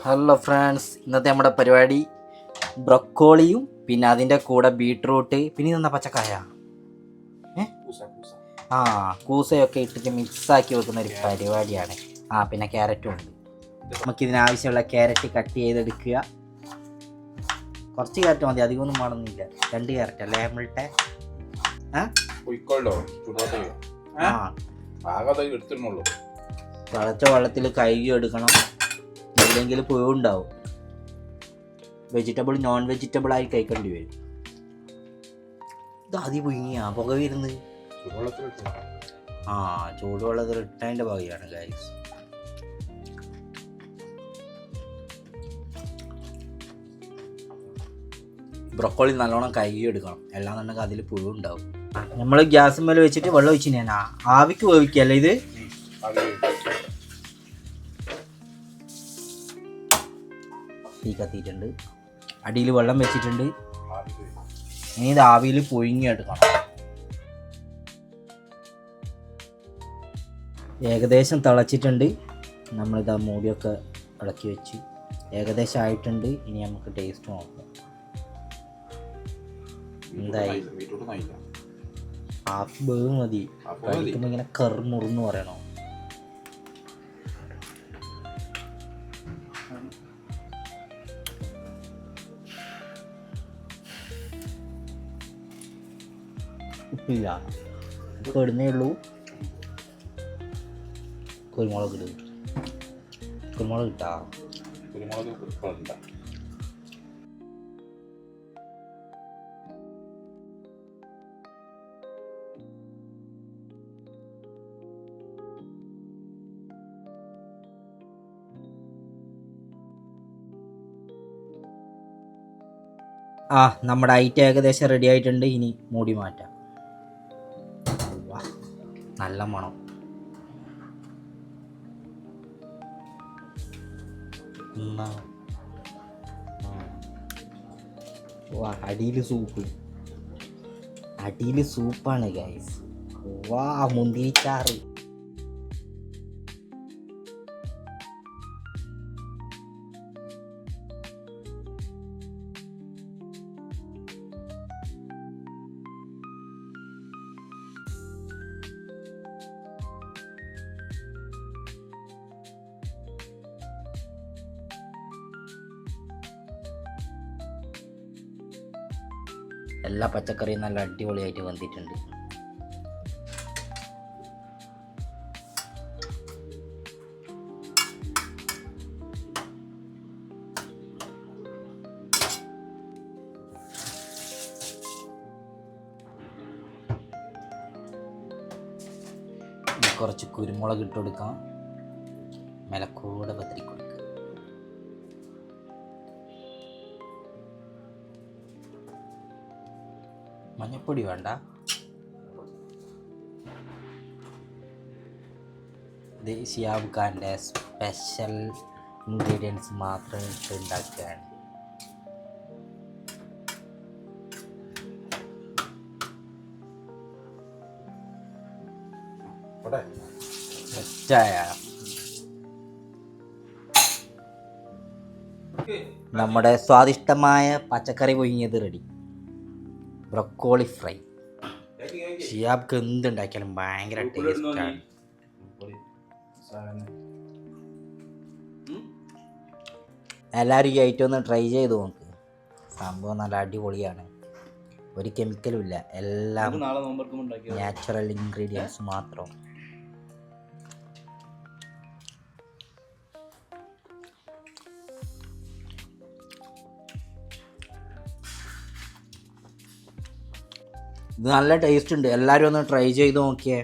Hello friends, ഇന്നത്തെ നമ്മുടെ പരിപാടി ബ്രൊക്കോളിയും പിന്നെ അതിൻ്റെ കൂടെ ബീട്രൂട്ട് പിന്നെ ഇതെന്താ പച്ചക്കായ കൂസയൊക്കെ ഇട്ടിട്ട് മിക്സാക്കി വെക്കുന്ന ഒരു പരിപാടിയാണ്. പിന്നെ ക്യാരറ്റും ഉണ്ട്. നമുക്കിതിനാവശ്യമുള്ള ക്യാരറ്റ് കട്ട് ചെയ്തെടുക്കുക. കുറച്ച് ക്യാരറ്റ് മതി, അധികമൊന്നും വേണമെന്നില്ല. 2 ക്യാരറ്റ് അല്ലേ നമ്മളുടെ തിളച്ച വെള്ളത്തിൽ കഴുകി എടുക്കണം, ഇല്ലെങ്കിൽ പുഴുണ്ടാവും. വെജിറ്റബിൾ നോൺ വെജിറ്റബിൾ ആയി കഴിക്കേണ്ടി വരും. ഇത് ആദ്യം പുഴുങ്ങിയാ പുക വരുന്നത് ചൂടുവെള്ളത്തിൽ ഇട്ടതിൻ്റെ ഭാഗമാണ് ഗൈസ്. ബ്രൊക്കോളി നല്ലോണം കഴുകി എടുക്കണം, എല്ലാന്നുണ്ടെങ്കിൽ അതിൽ പുഴുണ്ടാവും. നമ്മൾ ഗ്യാസ് മേലെ വെച്ചിട്ട് വെള്ളം ഒഴിച്ച് ഞാൻ ആവിക്ക് വേവിക്കല്ലേ ഇത്. തീ കത്തിയിട്ടുണ്ട്, അടിയിൽ വെള്ളം വെച്ചിട്ടുണ്ട്. ഇനി ഇത് ആവിയിൽ പുഴുങ്ങിയെടുക്കണം. ഏകദേശം തിളച്ചിട്ടുണ്ട്. നമ്മളിതാ മൂടിയൊക്കെ ഇളക്കി വെച്ച് ഏകദേശം ആയിട്ടുണ്ട്. ഇനി നമുക്ക് ടേസ്റ്റ് നോക്കാം. എന്തായി? ഹാഫ് വേവ് മതി. കഴിക്കുമ്പോൾ ഇങ്ങനെ കറുമുറന്ന് പറയണോ? ഉപ്പില്ല, ഇടുന്നേ ഉള്ളൂ. കുരുമുളക് ഇടും. കുരുമുളക് ഇട്ടാ നമ്മുടെ ഐറ്റം ഏകദേശം റെഡി ആയിട്ടുണ്ട്. ഇനി മൂടി മാറ്റാം. നല്ല മണം. അടിയിൽ സൂപ്പാണ് ഗൈസ്. മുന്തിരിച്ചാറ്. എല്ലാ പച്ചക്കറിയും നല്ല അടിപൊളിയായിട്ട് വന്നിട്ടുണ്ട്. കുറച്ച് കുരുമുളക് ഇട്ട് കൊടുക്കാം. മിളക്കൂടെ പത്തിരി കൊടുക്കുക. മഞ്ഞപ്പൊടി വേണ്ട. ഇത് ഷിയാബ് ഖാൻ്റെ സ്പെഷ്യൽ ഇൻഗ്രീഡിയൻസ് മാത്രം ഇട്ട് ഉണ്ടാക്കുകയാണ്. നമ്മുടെ സ്വാദിഷ്ടമായ പച്ചക്കറി പൊങ്ങിയത് റെഡി. Broccoli fry. ഷിയാബ്ക്ക് എന്തുണ്ടാക്കിയാലും ഭയങ്കര ടേസ്റ്റാണ്. എല്ലാവരും ഈ ഐറ്റം ഒന്ന് ട്രൈ ചെയ്ത് നോക്ക്. സംഭവം നല്ല അടിപൊളിയാണ്. ഒരു കെമിക്കലും ഇല്ല, എല്ലാം നാച്ചുറൽ ഇൻഗ്രീഡിയൻസ് മാത്രം. ഇത് നല്ല ടേസ്റ്റ് ഉണ്ട്. എല്ലാവരും ഒന്ന് ട്രൈ ചെയ്ത് നോക്കിയേ.